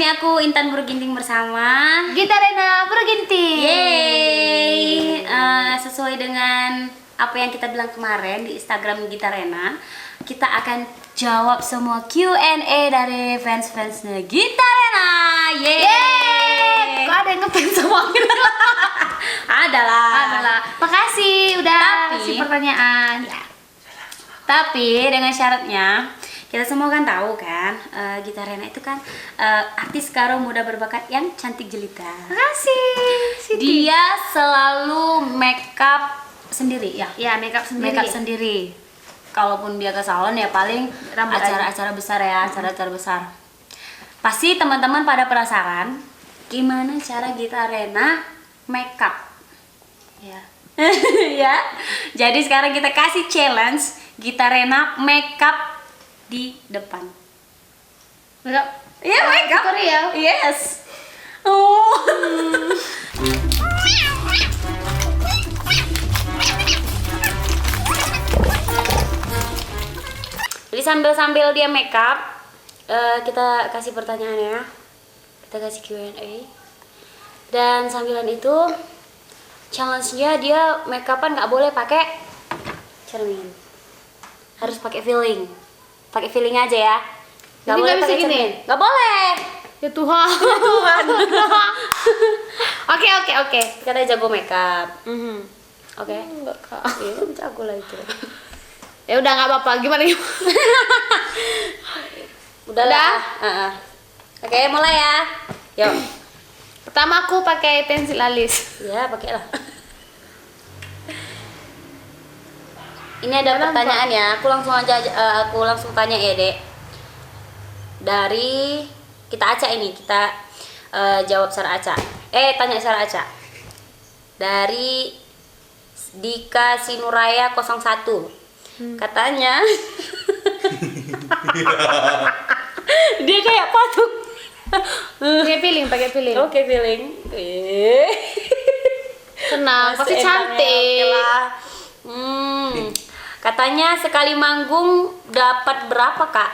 ini aku Intan Berginting bersama Gita Rena Berginting. Yeay. Sesuai dengan apa yang kita bilang kemarin di Instagram Gita Rena, kita akan jawab semua Q&A dari fans-fansnya Gita Rena. Yeay. Kok ada yang ngefans sama kita? Adalah. Makasih udah kasih pertanyaan. Tapi dengan syaratnya, kita semua kan tahu kan, Gita Rena itu kan artis karo muda berbakat yang cantik jelita. Makasih. Siti. Dia selalu makeup sendiri ya. Ya, makeup sendiri. Makeup sendiri. Kalaupun dia ke salon ya paling Rambut acara-acara besar ya, acara-acara besar. Pasti teman-teman pada penasaran gimana cara Gita Rena makeup. Ya. Ya. Jadi sekarang kita kasih challenge Gita Rena makeup di depan. Makeup. Iya, makeup. Tutorial. Yes. Oh. Jadi sambil dia makeup, kita kasih pertanyaannya, kita kasih Q&A, dan sambilan itu challenge-nya dia makeupan nggak boleh pakai cermin, harus pakai feeling aja ya, nggak Jadi boleh nggak bisa pakai gini? cermin, nggak boleh. Ya Tuhan. Tuhan. Oke. Kita jago makeup, oke? Enggak, Kak. Iya, jago lah itu. Ya udah nggak apa-apa. Gimana? Udah. Oke, mulai ya. Yuk. Pertama aku pakai pensil alis. Ya, pakailah. Ini ada pertanyaan ya. Aku langsung tanya ya, Dek. Dari kita Aca ini, kita jawab secara Aca. Tanya secara Aca. Dari Dika Sinuraya 01. Katanya dia kayak patung. Pakai feeling. Oke, feeling. Tenang, pasti Masih cantik. oke lah. Katanya sekali manggung dapat berapa, Kak?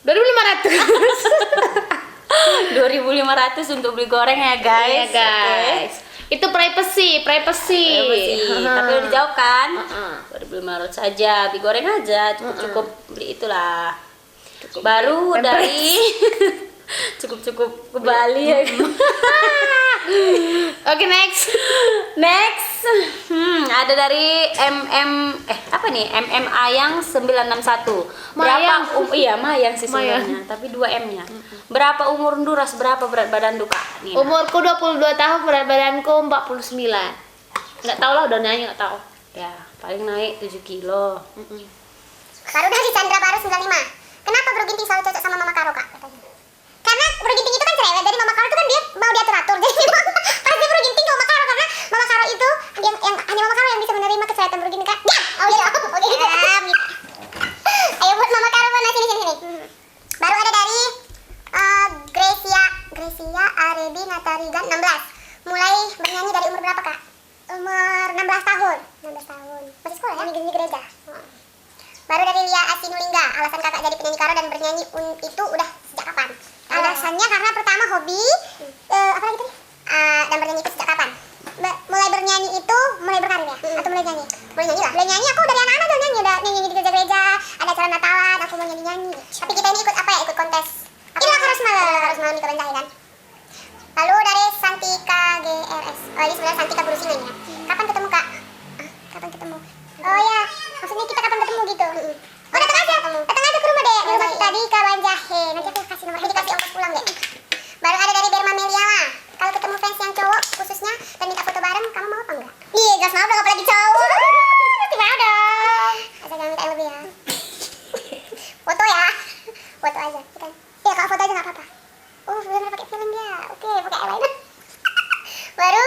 2.500. 2.500 untuk beli goreng ya, guys. Iya, guys. Itu privacy. Tapi udah dijawab kan? 2.500 saja, beli goreng aja, cukup beli itulah. Baru dari cukup ke Bali ya. Oke, next. Ada dari MMA yang 961. Mayang. Mayang sih Mayang. sebenarnya, tapi 2M-nya. Berapa umur Nduras, berapa berat badan Duka? Nina. Umurku 22 tahun, berat badanku 49. Nggak tahu lah, udah nanya nggak tahu. Ya, paling naik 7 kilo. Baru dari Chandra Baru 95. Kenapa Bro Ginting selalu cocok sama Mama Karo, Kak? Karena Bro Ginting itu kan cerewet, dari Mama Karo itu kan dia mau diatur-atur. Jadi pasti Bro Ginting ke Mama Karo, karena Mama Karo itu yang hanya Mama Karo yang bisa menerima kecerewetan Bro Ginting, Kak. Ya, oke gitu. Ayo buat Mama Karo, mana sini. Baru ada dari Gracia Arebi Natarigan 16. Mulai bernyanyi dari umur berapa, Kak? Umur 16 tahun. Masih sekolah ya? Di gereja. Baru dari Lia Asinulingga, alasan kakak jadi penyanyi karo dan bernyanyi itu udah sejak kapan? Alasannya karena pertama hobi, apa lagi tadi? Dan bernyanyi itu sejak kapan? Mulai bernyanyi itu mulai berkarir ya? Atau mulai nyanyi? Mulai nyanyi lah. Mulai nyanyi aku dari anak-anak udah nyanyi di gereja-gereja, ada acara Natalan, aku mau nyanyi. Tapi kita ini ikut apa ya? Ikut kontes. Inilah harus malam itu Benjahi kan? Lalu dari Santika GRS. Oh ini sebenarnya Santika Brusina ini ya. Kapan ketemu, Kak? Kapan ketemu? Oh ya, maksudnya kita kapan ketemu gitu. Oh datang aja ke rumah deh, di rumah kita di Kawanjahe. Nanti aku kasih nomor, dikasih ongkos pulang deh. Baru ada dari Berma Meliala. Kalau ketemu fans yang cowok khususnya dan minta foto bareng, kamu mau apa enggak? Iya, gas mau dong, apalagi cowok. Pasti mau dong. Asal jangan minta yang lebih ya. Foto ya, foto aja. Iya, kalau foto aja nggak apa-apa. Oh, benar pakai film dia. Oke, pakai eyeliner. Baru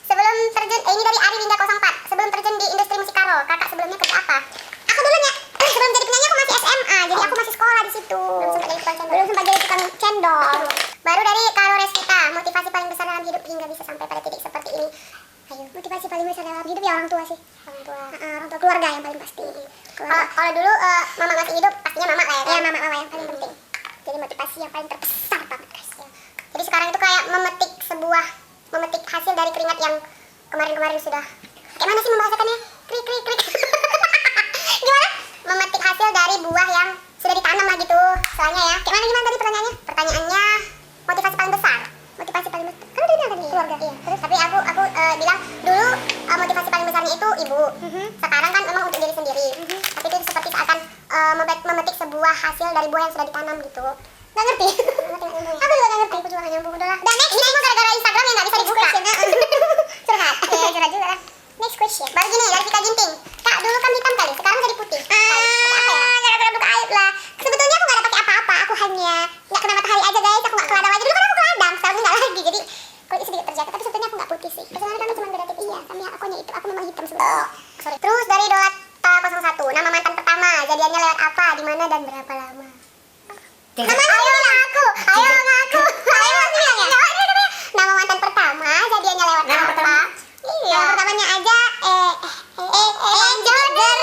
sebelum terjun, ini dari Ari Winda 04. Sebelum terjun di industri musik karo, kakak sebelumnya kerja apa? Aku dulunya sebelum jadi penyanyi aku masih SMA, jadi aku masih sekolah di situ. Belum sempat jadi tukang cendol. Baru dari Karo Reskita, motivasi paling besar dalam hidup hingga bisa sampai pada titik seperti ini. Ayo, motivasi paling besar dalam hidup ya orang tua sih. Orang tua keluarga yang paling pasti. Kalau dulu mama masih hidup, pastinya mama lah ya. Iya, mama yang paling penting. Jadi motivasi yang paling terbesar memetik hasil dari keringat yang kemarin-kemarin sudah. Kayak mana sih membahasakannya? Krik krik krik. Gimana? Memetik hasil dari buah yang sudah ditanam lah gitu. Soalnya ya. Kayak mana gimana tadi pertanyaannya? Pertanyaannya motivasi paling besar. Motivasi paling besar. Kan udah bilang tadi keluarga. Iya. Terus tapi aku bilang dulu motivasi paling besarnya itu ibu. Sekarang kan memang untuk diri sendiri. Tapi itu seperti seakan memetik sebuah hasil dari buah yang sudah ditanam gitu. Nggak ngerti. Aku juga nggak ngerti. Aku juga nggak nyambung. Udah lah. Dan next ini semua gara-gara Instagram yang nggak bisa dibuka. Curhat. Ya curhat juga lah. Next question. Baru gini dari Vika Ginting. Kak dulu kan hitam kali, sekarang jadi putih. Gara-gara buka aib lah. Sebetulnya aku nggak ada pakai apa-apa. Aku hanya nggak kena matahari aja guys. Aku nggak keladang aja. Dulu kan aku keladang, sekarang nggak lagi. Jadi kulit sedikit terjaga. Tapi sebetulnya aku nggak putih sih. Sebenarnya kami cuma beda tipis ya. Kami akunya itu aku memang hitam sebenarnya. Sorry. Terus dari Dolata 01. Nama mantan pertama. Jadiannya lewat apa? Di mana dan berapa lama? Namanya ayo ngaku. Ayo ngaku. Ayo bilang ya. Nama mantan pertama. Jadiannya lewat apa? Iya. Yang pertamanya aja Jogger.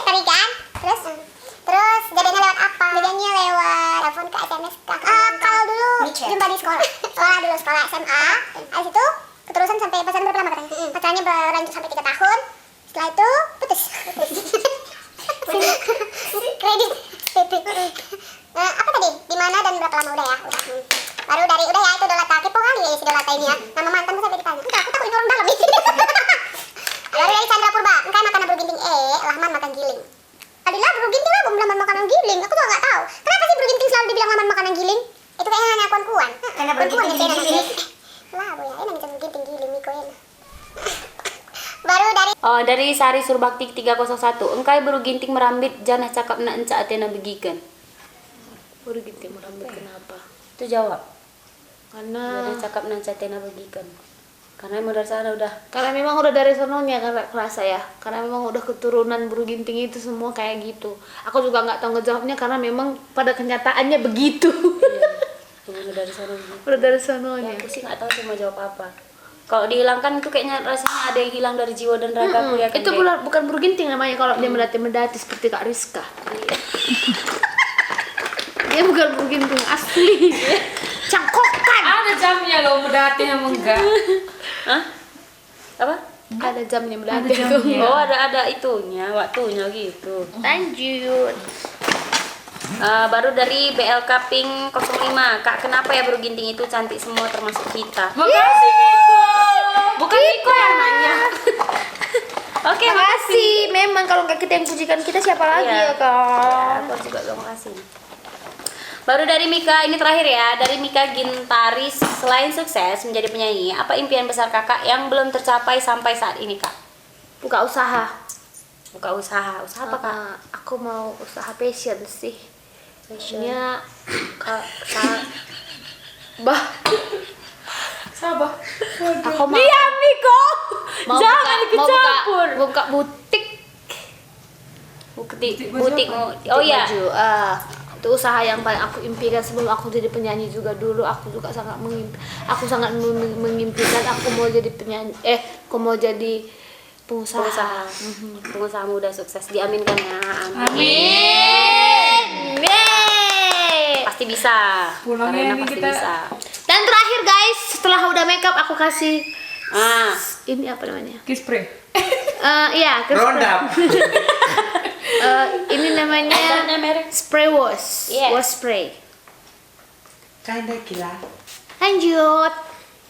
Tadi kan? Terus jadinya lewat apa? Jadinya lewat telepon ke SMS ke kalau dulu jumpa di sekolah. Dulu sekolah SMA. Habis itu keterusan sampai pacaran berapa lama katanya? Pacarannya berlanjut sampai 3 tahun. Setelah itu putus. Kredit. Apa tadi? Di mana dan berapa lama udah ya? Udah. Baru dari udah ya itu Dolata. Kepo kali ya si Dolata ini ya. Nama mantanmu sampai ditanya. Enggak, aku takut ini orang dalam ini. Baru dari Chandra Purba. Engkai makan buru ginting Lahman makan giling. Adilah buru ginting lah, belum Lahman makanan giling. Aku juga nggak tahu. Kenapa sih buru ginting selalu dibilang Lahman makanan giling? Itu kayaknya hanya kuan-kuan. Karena buru ginting giling. Lah, boy, ini macam ginting giling Miko ini. Baru dari Dari Sari Surbakti 301. Engkai buru ginting merambit janah cakap nak encak atena begikan. Buru ginting merambut kenapa? Itu jawab. Karena Janah cakap nak encak atena begikan. Karena emang dari sana udah. Karena memang udah dari sononya karena kerasa ya. Karena memang udah keturunan buru ginting itu semua kayak gitu. Aku juga nggak tahu ngejawabnya karena memang pada kenyataannya begitu. Udah dari sana. Udah dari Ya, sononya. aku sih nggak tahu sih mau jawab apa. Kalau dihilangkan itu kayaknya rasanya ada yang hilang dari jiwa dan raga aku ya kan. Itu bukan buru ginting namanya kalau dia mendati seperti Kak Rizka. Dia bukan buru ginting asli. Cangkokan. Ada jamnya loh mendati emang enggak. Hah? Apa? Ada jamnya mendati Ada itu. jamnya. Oh ada itunya, waktunya gitu. Lanjut. Baru dari BLK Pink 05. Kak, kenapa ya bro ginting itu cantik semua termasuk kita? Makasih Niko. Bukan Niko yang nanya. Oke, Makasih. Memang kalau nggak kita yang pujikan kita siapa lagi Iya. ya kan? Aku juga bilang makasih. Baru dari Mika, ini terakhir ya. Dari Mika Gintaris, selain sukses menjadi penyanyi, apa impian besar kakak yang belum tercapai sampai saat ini kak? Buka usaha. Buka usaha. Usaha apa kak? Aku mau usaha fashion sih. Fashionnya Kak, bah. Sabar. aku mau Diam Miko. mau Jangan ikut mau campur. buka butik Butik. Oh iya. baju. Itu usaha yang paling aku impikan sebelum aku jadi penyanyi juga dulu. Aku juga sangat mengimpikan aku mau jadi penyanyi. Aku mau jadi pengusaha. Pengusaha muda sukses, diaminkan ya. Amin. Yeay. Pasti bisa. Pulangnya Karena ini pasti kita- bisa. Dan terakhir guys, setelah udah makeup aku kasih ini apa namanya? Kiss spray. Iya, Roundup. ini namanya Ada merek. spray wash, Yes. wash spray. Kinda gila. Lanjut.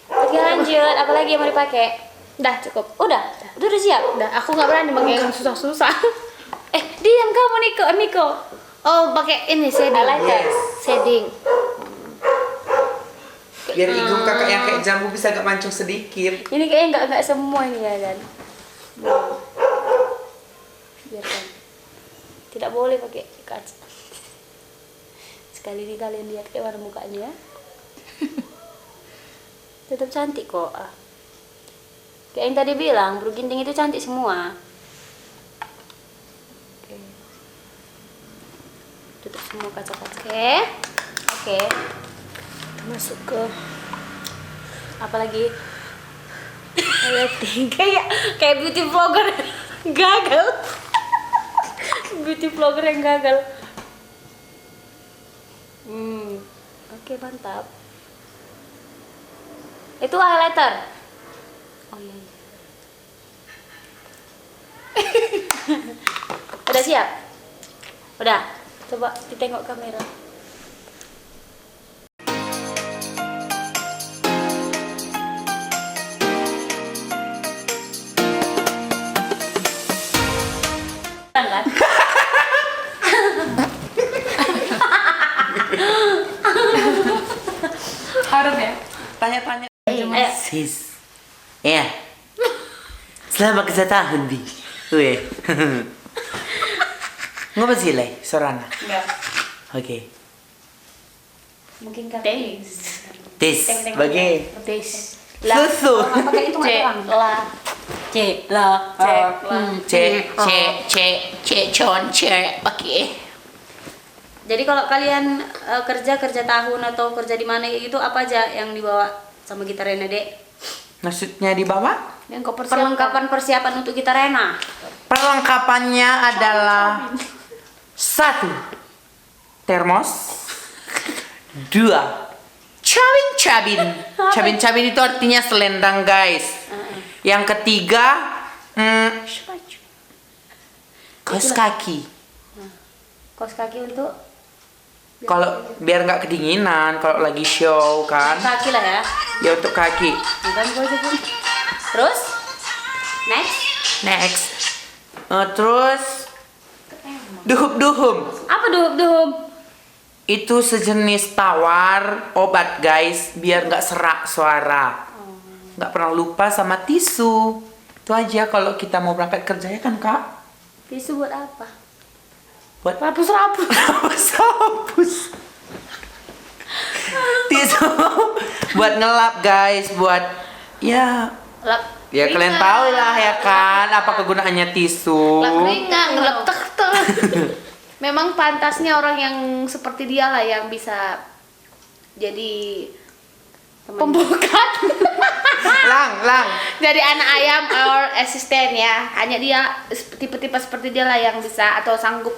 Oke lanjut, apalagi yang mau dipakai? Dah cukup. Udah siap. Dah, aku nggak berani pakai yang susah-susah. Diam kamu Niko. Oh, pakai ini shading. Highlighter. Shading. Biar hidung kakak yang kayak jambu bisa agak mancung sedikit. Ini kayaknya nggak semua ini ya kan. Biarkan. Tidak boleh pakai kaca. Sekali ini kalian lihat kayak warna mukanya. Tetap cantik kok. Kayak yang tadi bilang, bro ginting itu cantik semua. Oke. Tutup semua kaca-kaca. Oke. Masuk ke Apalagi highlighting. kayak beauty vlogger gagal. Beauty vlogger yang gagal. Oke, mantap. Itu highlighter. Oh iya. Udah siap? Udah. Coba ditengok kamera. Kan? Harus ya. Tanya-tanya. Ayo. Sis. Ya. Selamat kedatang di. Weh. Ngapa sih lay? Sorana. Enggak. Oke. Mungkin kan. Tis. Bagi. Tes. Susu. Pakai itu C. lah. C lah. C. Oke. Jadi kalau kalian kerja tahun atau kerja di mana itu apa aja yang dibawa sama Gita Rena, Dek? Maksudnya di bawah? Yang kau persiapkan. Perlengkapan untuk Gita Rena. Perlengkapannya adalah 1. Termos. 2. Cabin-cabin. Cabin-cabin itu artinya selendang, guys. Yang ketiga, kaos kaki. Kaos kaki untuk Kalau biar nggak kedinginan, kalau lagi show kan, kaki lah ya. ya untuk kaki. Bukan gua aja pun. Terus next Next, terus duhum-duhum. apa duhum? Itu sejenis tawar obat, guys, biar nggak serak suara. Nggak pernah lupa sama tisu. Itu aja kalau kita mau berangkat kerja ya kan, Kak? Tisu buat apa? Buat Rapus-rapus. hapus. Tisu buat ngelap, guys, buat ya Lap. ya kalian tahu lah ya kan apa kegunaannya tisu. Lap ringan, ngelap tek. Memang pantasnya orang yang seperti dia lah yang bisa jadi pembukat. Lang. Jadi anak ayam or asisten ya. Hanya dia tipe-tipe seperti dia lah yang bisa atau sanggup.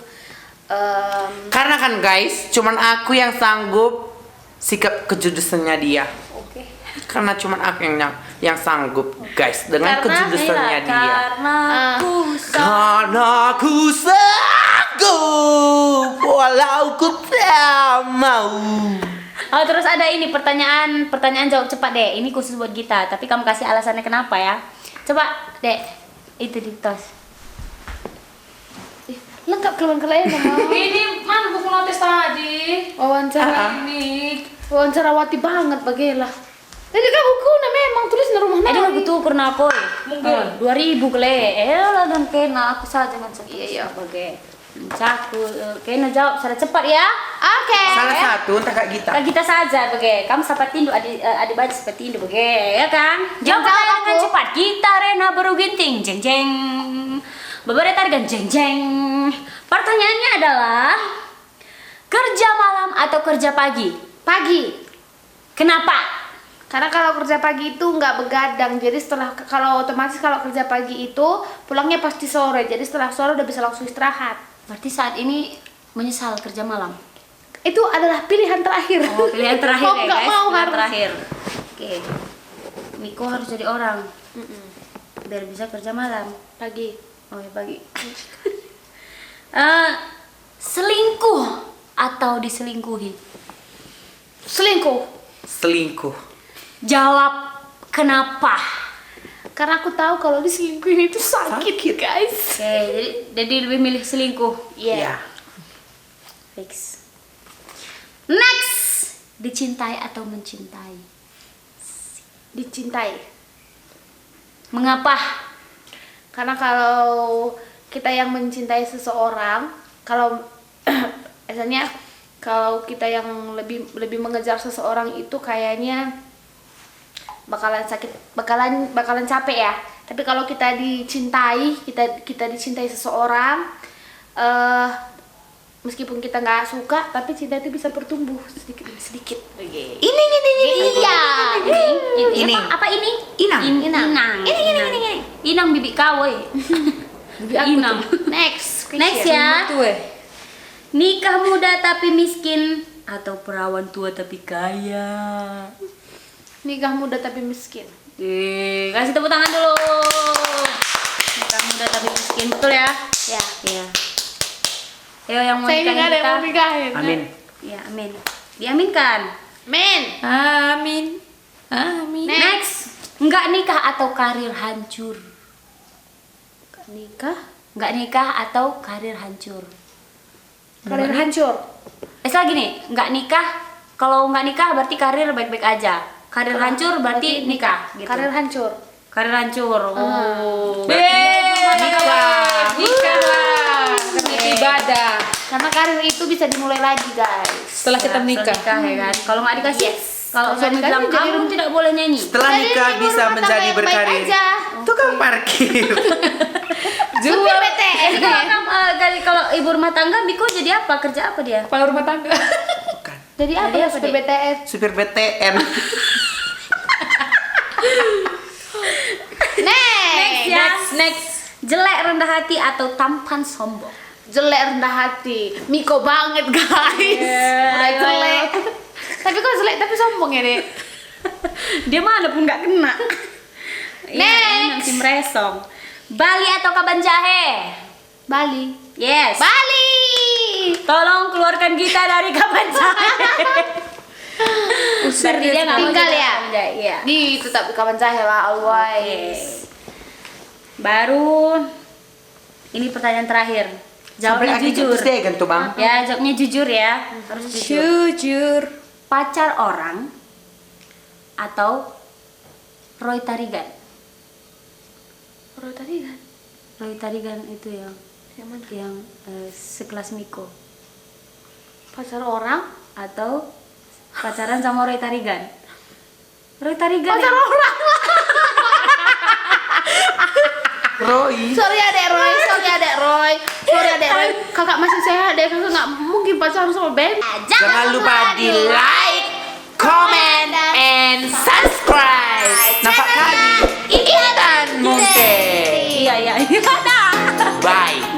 Karena kan, guys, cuman aku yang sanggup sikap kejudesannya dia. Oke. Karena cuman aku yang sanggup, guys, dengan kejudesannya dia. Karena aku sanggup walau ku tak mau. Oh, terus ada ini pertanyaan jawab cepat, Dek. Ini khusus buat Gita, tapi kamu kasih alasannya kenapa ya. Coba, Dek. Itu di tos. Lengkap kalian sama Ini mana buku notis tadi? wawancara. Wawancara wati banget bagailah. Jadi kan buku memang tulis di rumah Aduh, nari. betul karena apa? Mungkin. 2000 kele. Lah dan kena aku saja dengan Iya. sebagai caku. Kena jawab secara cepat ya. Oke. Salah satu entah Kak Gita. Kan kita saja bagai kamu Sapatindo adik baca Sapatindo bagai ya kan? Jawab Jawab dengan aku. cepat. Kita Rena baru ginting jeng jeng. Beberapa tarikan jeng jeng. Pertanyaannya adalah kerja malam atau kerja pagi? Pagi. Kenapa? Karena kalau kerja pagi itu nggak begadang, jadi kalau otomatis kalau kerja pagi itu pulangnya pasti sore, jadi setelah sore udah bisa langsung istirahat. Berarti saat ini menyesal kerja malam. Itu adalah pilihan terakhir. Oh, pilihan terakhir Mau ya nggak guys. mau Pilihan harus. terakhir. Oke. Miko harus jadi orang biar bisa kerja malam. Pagi. Oh ya pagi. Selingkuh atau diselingkuhi? Selingkuh. Selingkuh. Jawab kenapa? Karena aku tahu kalau diselingkuhin itu sakit, guys. Oke, jadi lebih milih selingkuh. Ya. Fix. Next, dicintai atau mencintai? Dicintai. Mengapa? Karena kalau kita yang mencintai seseorang, kalau biasanya kalau kita yang lebih mengejar seseorang itu kayaknya bakalan sakit, bakalan capek ya. Tapi kalau kita dicintai, kita dicintai seseorang, meskipun kita nggak suka, tapi cinta itu bisa bertumbuh sedikit demi sedikit. Ini. Iya. Ini. Apa ini? Inang. Inang. Ini. Inang bibi kau, woi. Inang. Next Ya. Nikah muda tapi miskin atau perawan tua tapi kaya? Nikah muda tapi miskin. Kasih tepuk tangan dulu. Nikah muda tapi miskin, betul ya? Ya. Iya. Ayo yang mau Saya ini nikahin nggak ada yang kita. mau nikahin. Amin. Ya, amin. Diaminkan. Men. Amin. Amin. Next. Nggak nikah atau karir hancur? Nikah. Nggak nikah atau karir hancur? Karir hancur. Lagi nih, nggak nikah. Kalau nggak nikah berarti karir baik-baik aja. Karir hancur berarti nikah. Gitu. Karir hancur. Karir hancur. Oh. Nikah. Nikah lah. Karena ibadah. Karena karir itu bisa dimulai lagi, guys. Setelah kita menikah. Nikah ya kan. Kalau nggak dikasih, kalau Kalau suami nggak bilang dikasih, jadi kamu tidak boleh nyanyi. Setelah Jadi nikah ibu bisa rumah tangga menjadi yang baik berkarir. aja. Tukang parkir. Supir BTS. Kalau ibu rumah tangga, Miko jadi apa? Kerja apa dia? Kepala rumah tangga. Bukan. Jadi apa Jadi ya apa, supir Dek? BTS? Supir BTN. Next. Ya. Next. Jelek, rendah hati atau tampan sombong? Jelek rendah hati. Miko banget, guys. Udah jelek. Tapi kok jelek tapi sombong ya, Dek? Dia mana pun nggak kena. Iya, Next. nanti meresong. Bali atau Kaban Jahe? Bali. Yes. Bali. Tolong keluarkan kita dari Kaban Jahe. Berarti dia nggak mau tinggal jadi ya? Kaban Jahe, iya. Di tetap di Kaban Jahe lah, always. Baru ini pertanyaan terakhir. Jawabnya jujur. Deh tuh bang. Ya, jawabnya jujur ya. Harus jujur. Jujur. Pacar orang atau Roy Tarigan? Baru tadi kan? Roy Tarigan itu yang Yang mana? yang sekelas Miko, Pacar orang? atau pacaran sama Roy Tarigan? Roy Tarigan Pacar yang- orang. Roy. Sorry Adek Roy, sorry Adek Roy. Sorry Adek Roy. Kakak masih sehat, Dek. Kakak nggak mungkin pacaran sama Ben. Jangan lupa di like, comment, and subscribe. Nampak kali Intan Munte. Iya. Bye.